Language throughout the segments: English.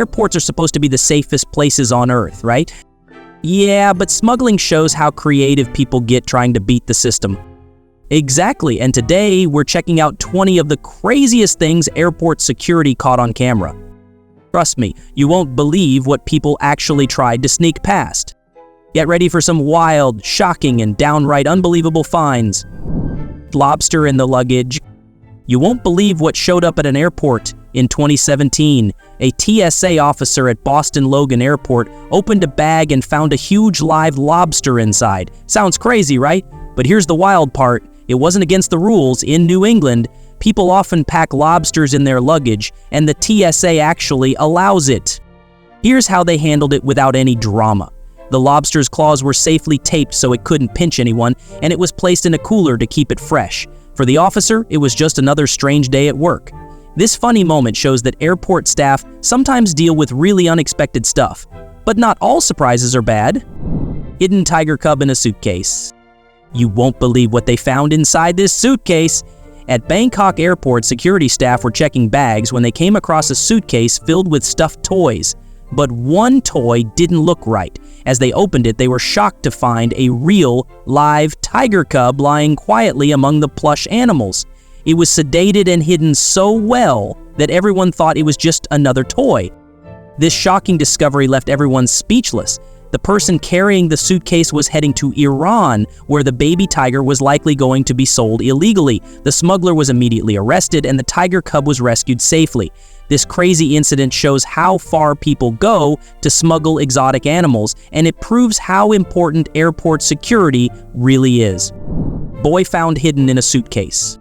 Airports are supposed to be the safest places on Earth, right? Yeah, but smuggling shows how creative people get trying to beat the system. Exactly, and today we're checking out 20 of the craziest things airport security caught on camera. Trust me, you won't believe what people actually tried to sneak past. Get ready for some wild, shocking, and downright unbelievable finds. Lobster in the luggage. You won't believe what showed up at an airport. In 2017, a TSA officer at Boston Logan Airport opened a bag and found a huge live lobster inside. Sounds crazy, right? But here's the wild part. It wasn't against the rules. In New England, people often pack lobsters in their luggage, and the TSA actually allows it. Here's how they handled it without any drama. The lobster's claws were safely taped so it couldn't pinch anyone, and it was placed in a cooler to keep it fresh. For the officer, it was just another strange day at work. This funny moment shows that airport staff sometimes deal with really unexpected stuff. But not all surprises are bad. Hidden tiger cub in a suitcase. You won't believe what they found inside this suitcase. At Bangkok Airport, security staff were checking bags when they came across a suitcase filled with stuffed toys. But one toy didn't look right. As they opened it, they were shocked to find a real, live tiger cub lying quietly among the plush animals. It was sedated and hidden so well that everyone thought it was just another toy. This shocking discovery left everyone speechless. The person carrying the suitcase was heading to Iran, where the baby tiger was likely going to be sold illegally. The smuggler was immediately arrested, and the tiger cub was rescued safely. This crazy incident shows how far people go to smuggle exotic animals, and it proves how important airport security really is. Boy found hidden in a suitcase.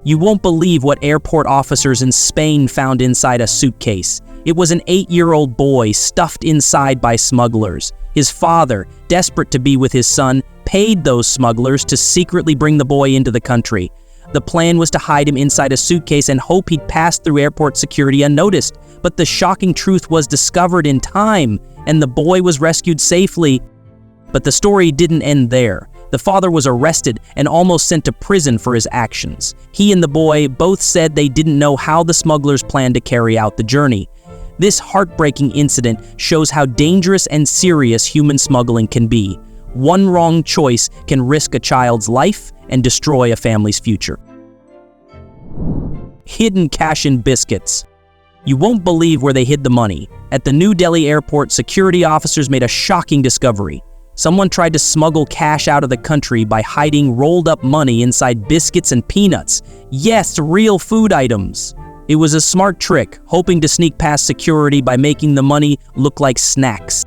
You won't believe what airport officers in Spain found inside a suitcase. It was an 8-year-old boy stuffed inside by smugglers. His father, desperate to be with his son, paid those smugglers to secretly bring the boy into the country. The plan was to hide him inside a suitcase and hope he'd pass through airport security unnoticed. But the shocking truth was discovered in time, and the boy was rescued safely. But the story didn't end there. The father was arrested and almost sent to prison for his actions. He and the boy both said they didn't know how the smugglers planned to carry out the journey. This heartbreaking incident shows how dangerous and serious human smuggling can be. One wrong choice can risk a child's life and destroy a family's future. Hidden cash in biscuits. You won't believe where they hid the money. At the New Delhi airport, security officers made a shocking discovery. Someone tried to smuggle cash out of the country by hiding rolled up money inside biscuits and peanuts. Yes, real food items. It was a smart trick, hoping to sneak past security by making the money look like snacks.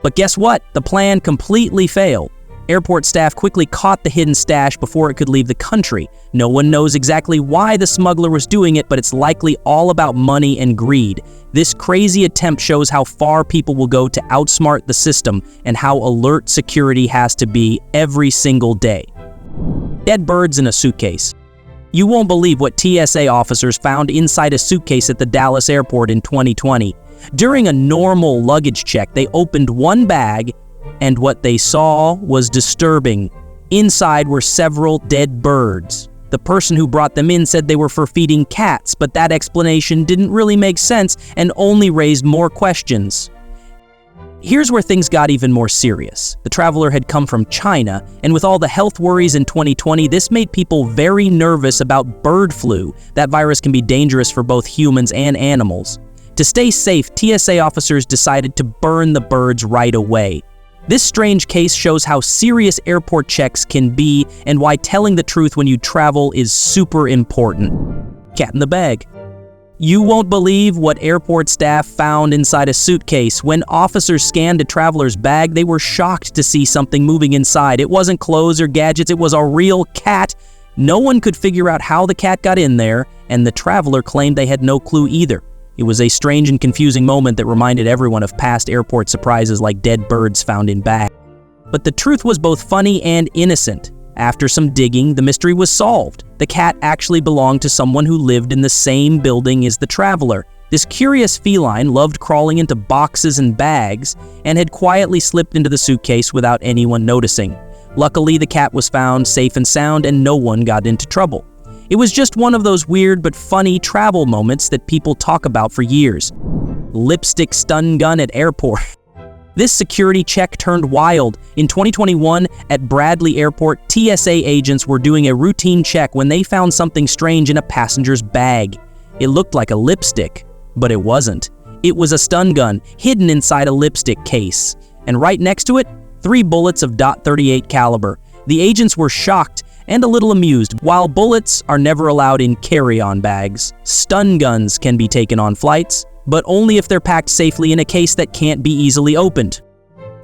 But guess what? The plan completely failed. Airport staff quickly caught the hidden stash before it could leave the country. No one knows exactly why the smuggler was doing it, but it's likely all about money and greed. This crazy attempt shows how far people will go to outsmart the system and how alert security has to be every single day. Dead birds in a suitcase. You won't believe what TSA officers found inside a suitcase at the Dallas airport in 2020. During a normal luggage check, they opened one bag, and what they saw was disturbing. Inside were several dead birds. The person who brought them in said they were for feeding cats, but that explanation didn't really make sense and only raised more questions. Here's where things got even more serious. The traveler had come from China, and with all the health worries in 2020, this made people very nervous about bird flu. That virus can be dangerous for both humans and animals. To stay safe, TSA officers decided to burn the birds right away. This strange case shows how serious airport checks can be and why telling the truth when you travel is super important. Cat in the bag. You won't believe what airport staff found inside a suitcase. When officers scanned a traveler's bag, they were shocked to see something moving inside. It wasn't clothes or gadgets, it was a real cat. No one could figure out how the cat got in there, and the traveler claimed they had no clue either. It was a strange and confusing moment that reminded everyone of past airport surprises like dead birds found in bags. But the truth was both funny and innocent. After some digging, the mystery was solved. The cat actually belonged to someone who lived in the same building as the traveler. This curious feline loved crawling into boxes and bags and had quietly slipped into the suitcase without anyone noticing. Luckily, the cat was found safe and sound and no one got into trouble. It was just one of those weird but funny travel moments that people talk about for years. lipstick stun gun at airport. This security check turned wild. In 2021, at Bradley Airport, TSA agents were doing a routine check when they found something strange in a passenger's bag. It looked like a lipstick, but it wasn't. It was a stun gun hidden inside a lipstick case. And right next to it, 3 bullets of .38 caliber. The agents were shocked and a little amused. While bullets are never allowed in carry-on bags, stun guns can be taken on flights, but only if they're packed safely in a case that can't be easily opened.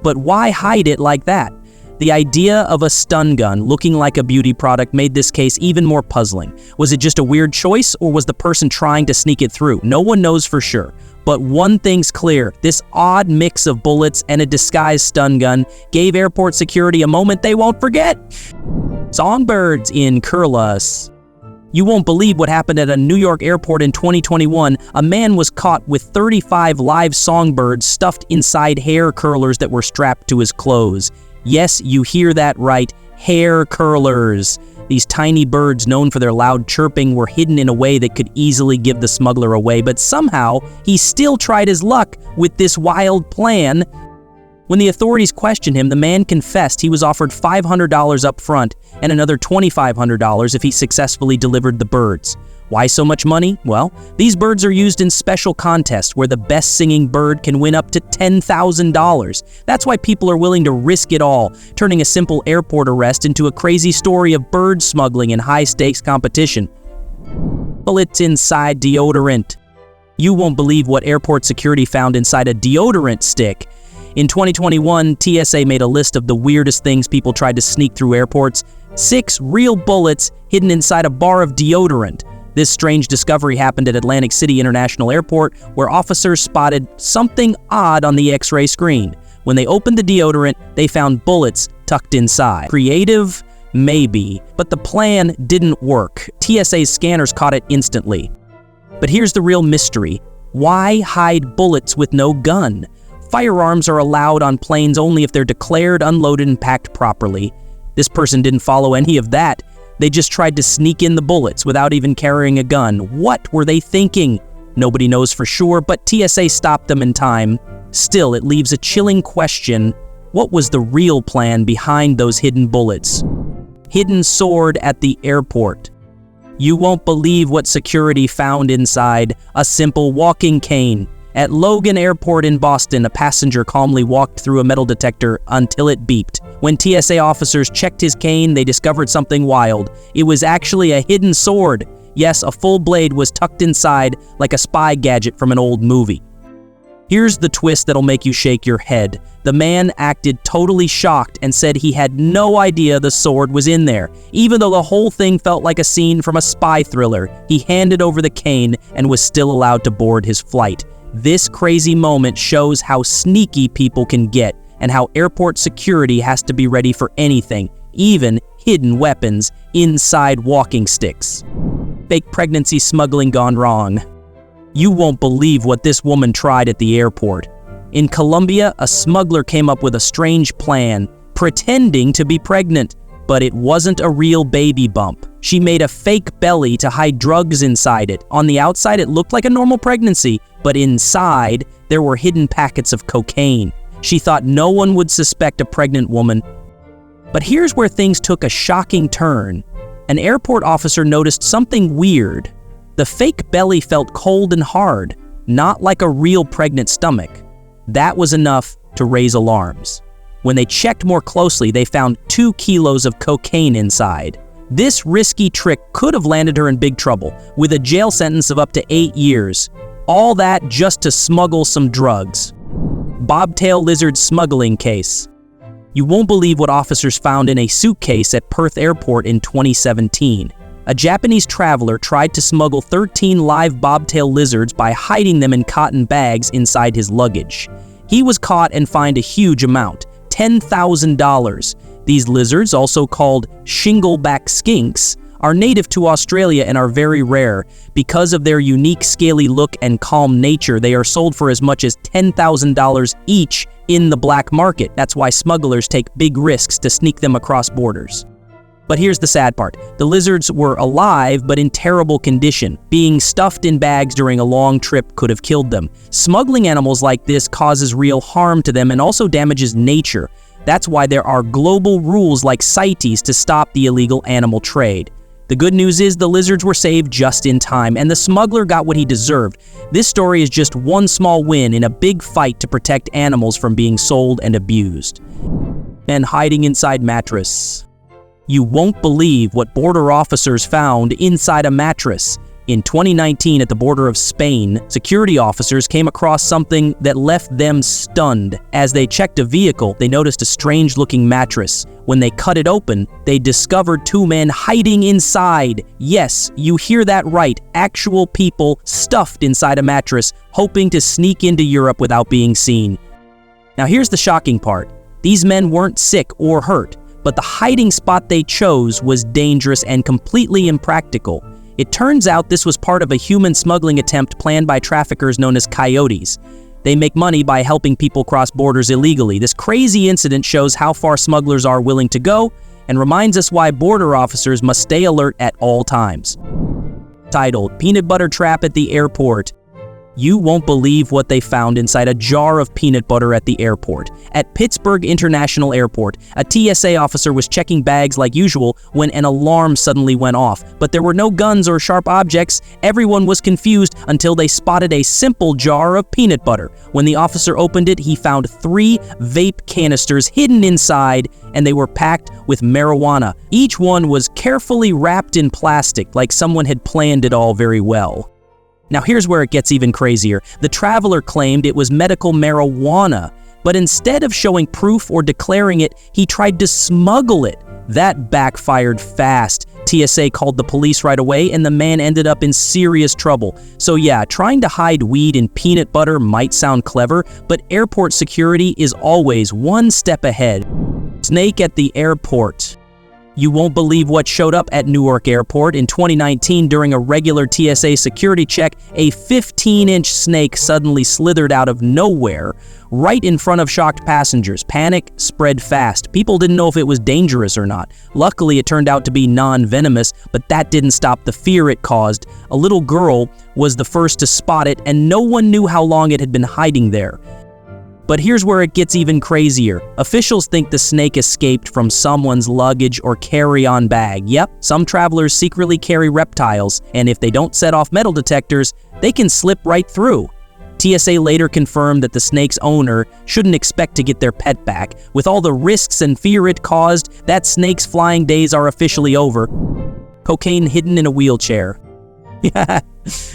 But why hide it like that? The idea of a stun gun looking like a beauty product made this case even more puzzling. Was it just a weird choice, or was the person trying to sneak it through? No one knows for sure. But one thing's clear, this odd mix of bullets and a disguised stun gun gave airport security a moment they won't forget. Songbirds in curlus. You won't believe what happened at a New York airport in 2021. A man was caught with 35 live songbirds stuffed inside hair curlers that were strapped to his clothes. Yes, you hear that right, hair curlers. These tiny birds, known for their loud chirping, were hidden in a way that could easily give the smuggler away, but somehow he still tried his luck with this wild plan. When the authorities questioned him, the man confessed he was offered $500 up front and another $2,500 if he successfully delivered the birds. Why so much money? Well, these birds are used in special contests where the best singing bird can win up to $10,000. That's why people are willing to risk it all, turning a simple airport arrest into a crazy story of bird smuggling and high-stakes competition. Bullets inside deodorant. You won't believe what airport security found inside a deodorant stick. In 2021, TSA made a list of the weirdest things people tried to sneak through airports. 6 real bullets hidden inside a bar of deodorant. This strange discovery happened at Atlantic City International Airport, where officers spotted something odd on the X-ray screen. When they opened the deodorant, they found bullets tucked inside. Creative? Maybe. But the plan didn't work. TSA's scanners caught it instantly. But here's the real mystery. Why hide bullets with no gun? Firearms are allowed on planes only if they're declared, unloaded, and packed properly. This person didn't follow any of that. They just tried to sneak in the bullets without even carrying a gun. What were they thinking? Nobody knows for sure, but TSA stopped them in time. Still, it leaves a chilling question. What was the real plan behind those hidden bullets? Hidden sword at the airport. You won't believe what security found inside. A simple walking cane. At Logan Airport in Boston, a passenger calmly walked through a metal detector until it beeped. When TSA officers checked his cane, they discovered something wild. It was actually a hidden sword. Yes, a full blade was tucked inside like a spy gadget from an old movie. Here's the twist that'll make you shake your head. The man acted totally shocked and said he had no idea the sword was in there. Even though the whole thing felt like a scene from a spy thriller, he handed over the cane and was still allowed to board his flight. This crazy moment shows how sneaky people can get and how airport security has to be ready for anything, even hidden weapons inside walking sticks. Fake pregnancy smuggling gone wrong. You won't believe what this woman tried at the airport. In Colombia, a smuggler came up with a strange plan, pretending to be pregnant, but it wasn't a real baby bump. She made a fake belly to hide drugs inside it. On the outside, it looked like a normal pregnancy, but inside, there were hidden packets of cocaine. She thought no one would suspect a pregnant woman. But here's where things took a shocking turn. An airport officer noticed something weird. The fake belly felt cold and hard, not like a real pregnant stomach. That was enough to raise alarms. When they checked more closely, they found 2 kilos of cocaine inside. This risky trick could have landed her in big trouble, with a jail sentence of up to 8 years. All that just to smuggle some drugs. Bobtail lizard smuggling case. You won't believe what officers found in a suitcase at Perth Airport in 2017. A Japanese traveler tried to smuggle 13 live bobtail lizards by hiding them in cotton bags inside his luggage. He was caught and fined a huge amount, $10,000. These lizards, also called shingleback skinks, are native to Australia and are very rare. Because of their unique scaly look and calm nature, they are sold for as much as $10,000 each in the black market. That's why smugglers take big risks to sneak them across borders. But here's the sad part. The lizards were alive, but in terrible condition. Being stuffed in bags during a long trip could have killed them. Smuggling animals like this causes real harm to them and also damages nature. That's why there are global rules like CITES to stop the illegal animal trade. The good news is the lizards were saved just in time, and the smuggler got what he deserved. This story is just one small win in a big fight to protect animals from being sold and abused. And hiding inside mattress. You won't believe what border officers found inside a mattress. In 2019, at the border of Spain, security officers came across something that left them stunned. As they checked a vehicle, they noticed a strange-looking mattress. When they cut it open, they discovered two men hiding inside. Yes, you hear that right. Actual people stuffed inside a mattress, hoping to sneak into Europe without being seen. Now here's the shocking part. These men weren't sick or hurt, but the hiding spot they chose was dangerous and completely impractical. It turns out this was part of a human smuggling attempt planned by traffickers known as coyotes. They make money by helping people cross borders illegally. This crazy incident shows how far smugglers are willing to go and reminds us why border officers must stay alert at all times. Titled, Peanut Butter Trap at the Airport. You won't believe what they found inside a jar of peanut butter at the airport. At Pittsburgh International Airport, a TSA officer was checking bags like usual when an alarm suddenly went off. But there were no guns or sharp objects. Everyone was confused until they spotted a simple jar of peanut butter. When the officer opened it, he found 3 vape canisters hidden inside, and they were packed with marijuana. Each one was carefully wrapped in plastic, like someone had planned it all very well. Now here's where it gets even crazier. The traveler claimed it was medical marijuana, but instead of showing proof or declaring it, he tried to smuggle it. That backfired fast. TSA called the police right away, and the man ended up in serious trouble. So yeah, trying to hide weed in peanut butter might sound clever, but airport security is always one step ahead. Snake at the airport. You won't believe what showed up at Newark Airport. In 2019, during a regular TSA security check, a 15-inch snake suddenly slithered out of nowhere, right in front of shocked passengers. Panic spread fast. People didn't know if it was dangerous or not. Luckily, it turned out to be non-venomous, but that didn't stop the fear it caused. A little girl was the first to spot it, and no one knew how long it had been hiding there. But here's where it gets even crazier. Officials think the snake escaped from someone's luggage or carry-on bag. Yep, some travelers secretly carry reptiles, and if they don't set off metal detectors, they can slip right through. TSA later confirmed that the snake's owner shouldn't expect to get their pet back. With all the risks and fear it caused, that snake's flying days are officially over. Cocaine hidden in a wheelchair.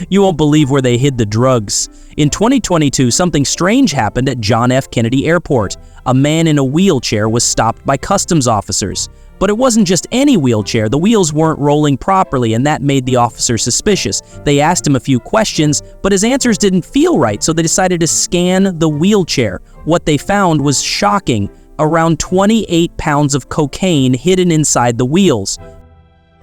You won't believe where they hid the drugs. In 2022, something strange happened at John F. Kennedy Airport. A man in a wheelchair was stopped by customs officers. But it wasn't just any wheelchair. The wheels weren't rolling properly, and that made the officer suspicious. They asked him a few questions, but his answers didn't feel right, so they decided to scan the wheelchair. What they found was shocking. Around 28 pounds of cocaine hidden inside the wheels.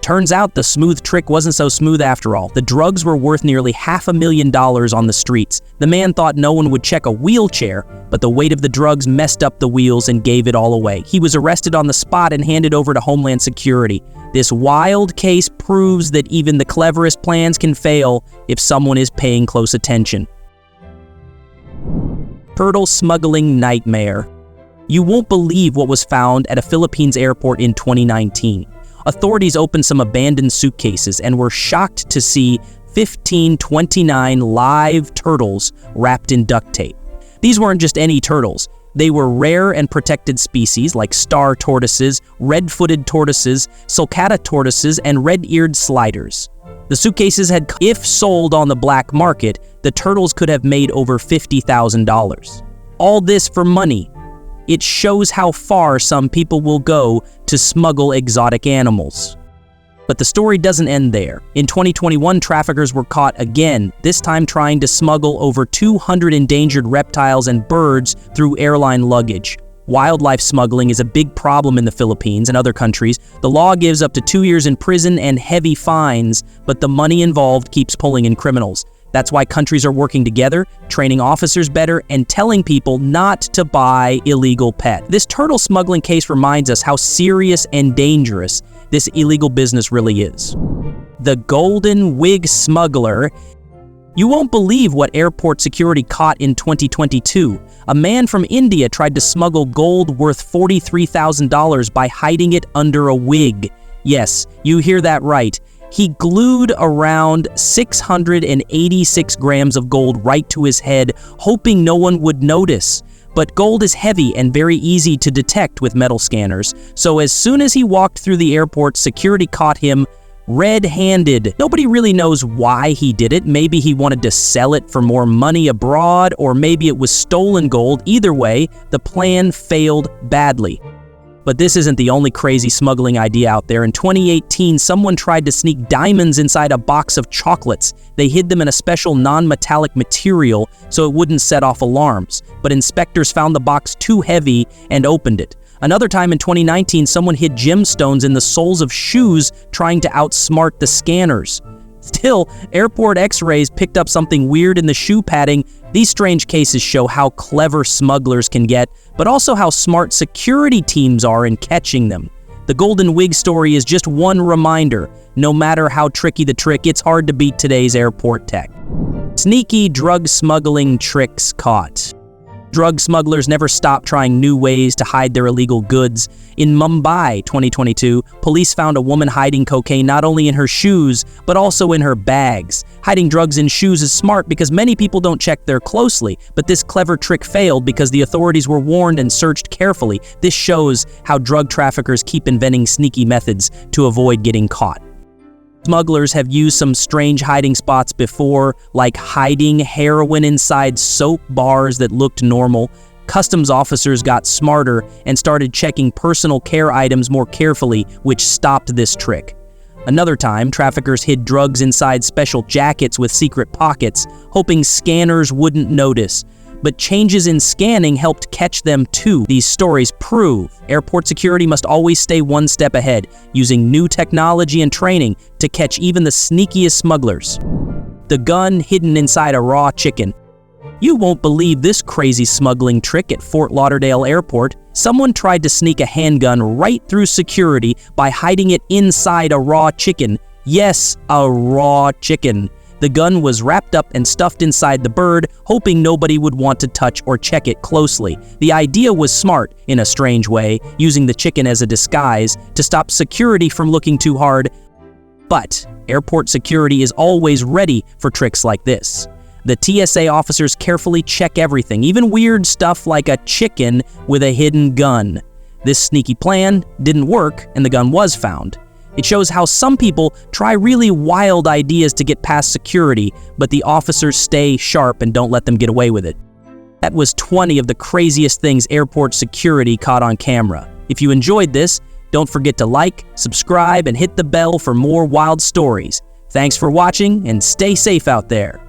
Turns out the smooth trick wasn't so smooth after all. The drugs were worth nearly $500,000 on the streets. The man thought no one would check a wheelchair, but the weight of the drugs messed up the wheels and gave it all away. He was arrested on the spot and handed over to Homeland Security. This wild case proves that even the cleverest plans can fail if someone is paying close attention. Turtle smuggling nightmare. You won't believe what was found at a Philippines airport in 2019. Authorities opened some abandoned suitcases and were shocked to see 1529 live turtles wrapped in duct tape. These weren't just any turtles. They were rare and protected species like star tortoises, red-footed tortoises, sulcata tortoises, and red-eared sliders. The suitcases had, if sold on the black market, the turtles could have made over $50,000. All this for money. It shows how far some people will go to smuggle exotic animals. But the story doesn't end there. In 2021, traffickers were caught again, this time trying to smuggle over 200 endangered reptiles and birds through airline luggage. Wildlife smuggling is a big problem in the Philippines and other countries. The law gives up to 2 years in prison and heavy fines, but the money involved keeps pulling in criminals. That's why countries are working together, training officers better, and telling people not to buy illegal pets. This turtle smuggling case reminds us how serious and dangerous this illegal business really is. The Golden Wig Smuggler. You won't believe what airport security caught in 2022. A man from India tried to smuggle gold worth $43,000 by hiding it under a wig. Yes, you hear that right. He glued around 686 grams of gold right to his head, hoping no one would notice. But gold is heavy and very easy to detect with metal scanners, so as soon as he walked through the airport, security caught him red-handed. Nobody really knows why he did it. Maybe he wanted to sell it for more money abroad, or maybe it was stolen gold. Either way, the plan failed badly. But this isn't the only crazy smuggling idea out there. In 2018, someone tried to sneak diamonds inside a box of chocolates. They hid them in a special non-metallic material so it wouldn't set off alarms. But inspectors found the box too heavy and opened it. Another time in 2019, someone hid gemstones in the soles of shoes trying to outsmart the scanners. Still, airport x-rays picked up something weird in the shoe padding. These strange cases show how clever smugglers can get, but also how smart security teams are in catching them. The Golden Wig story is just one reminder. No matter how tricky the trick, it's hard to beat today's airport tech. Sneaky drug smuggling tricks caught. Drug smugglers never stop trying new ways to hide their illegal goods. In Mumbai, 2022, police found a woman hiding cocaine not only in her shoes, but also in her bags. Hiding drugs in shoes is smart because many people don't check there closely, but this clever trick failed because the authorities were warned and searched carefully. This shows how drug traffickers keep inventing sneaky methods to avoid getting caught. Smugglers have used some strange hiding spots before, like hiding heroin inside soap bars that looked normal. Customs officers got smarter and started checking personal care items more carefully, which stopped this trick. Another time, traffickers hid drugs inside special jackets with secret pockets, hoping scanners wouldn't notice. But changes in scanning helped catch them too. These stories prove airport security must always stay one step ahead, using new technology and training to catch even the sneakiest smugglers. The gun hidden inside a raw chicken. You won't believe this crazy smuggling trick at Fort Lauderdale Airport. Someone tried to sneak a handgun right through security by hiding it inside a raw chicken. Yes, a raw chicken. The gun was wrapped up and stuffed inside the bird, hoping nobody would want to touch or check it closely. The idea was smart, in a strange way, using the chicken as a disguise to stop security from looking too hard. But airport security is always ready for tricks like this. The TSA officers carefully check everything, even weird stuff like a chicken with a hidden gun. This sneaky plan didn't work, and the gun was found. It shows how some people try really wild ideas to get past security, but the officers stay sharp and don't let them get away with it. That was 20 of the craziest things airport security caught on camera. If you enjoyed this, don't forget to like, subscribe, and hit the bell for more wild stories. Thanks for watching, and stay safe out there.